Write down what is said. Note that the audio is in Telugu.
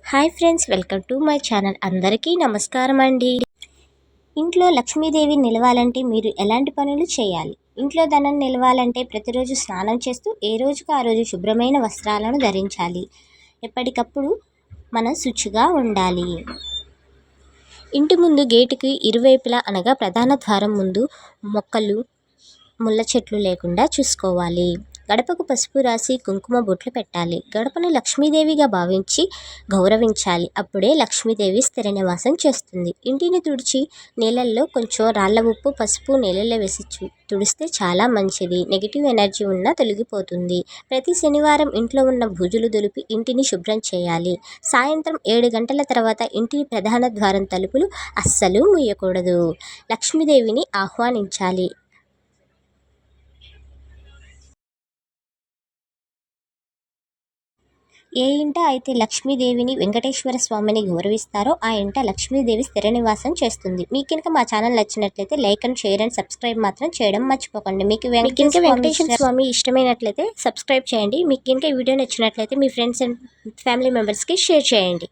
Hi friends, welcome to my channel. అందరికీ నమస్కారం అండి. ఇంట్లో లక్ష్మీదేవి నిలవాలంటే మీరు ఎలాంటి పనులు చేయాలి? ఇంట్లో ధనం నిలవాలంటే ప్రతిరోజు స్నానం చేస్తూ ఏ రోజుకు ఆ రోజు శుభ్రమైన వస్త్రాలను ధరించాలి. ఎప్పటికప్పుడు మనం శుచిగా ఉండాలి. ఇంటి ముందు గేటుకి ఇరువైపులా అనగా ప్రధాన ద్వారం ముందు మొక్కలు, ముళ్ళ చెట్లు లేకుండా చూసుకోవాలి. గడపకు పసుపు రాసి కుంకుమ బొట్లు పెట్టాలి. గడపను లక్ష్మీదేవిగా భావించి గౌరవించాలి. అప్పుడే లక్ష్మీదేవి స్థిర నివాసం చేస్తుంది. ఇంటిని తుడిచి నీళ్ళల్లో కొంచెం రాళ్ళ ఉప్పు, పసుపు నీళ్ళల్లో వేసి తుడిస్తే చాలా మంచిది. నెగిటివ్ ఎనర్జీ ఉన్నా తొలగిపోతుంది. ప్రతి శనివారం ఇంట్లో ఉన్న బూజులు దులిపి ఇంటిని శుభ్రం చేయాలి. సాయంత్రం 7 గంటల తర్వాత ఇంటిని ప్రధాన ద్వారం తలుపులు అస్సలు మూయకూడదు. లక్ష్మీదేవిని ఆహ్వానించాలి. ఏ ఇంట అయితే లక్ష్మీదేవిని, వెంకటేశ్వర స్వామిని గౌరవిస్తారో ఆ ఇంట లక్ష్మీదేవి స్థిర నివాసం చేస్తుంది. మీకు కనుక మా ఛానల్ నచ్చినట్లయితే like and share and subscribe మాత్రం చేయడం మర్చిపోకండి. మీకు వెంకటేశ్వర స్వామి ఇష్టమైనట్లయితే సబ్స్క్రైబ్ చేయండి. మీకు కనుక ఈ వీడియో నచ్చినట్లయితే మీ ఫ్రెండ్స్ అండ్ ఫ్యామిలీ మెంబర్స్కి షేర్ చేయండి.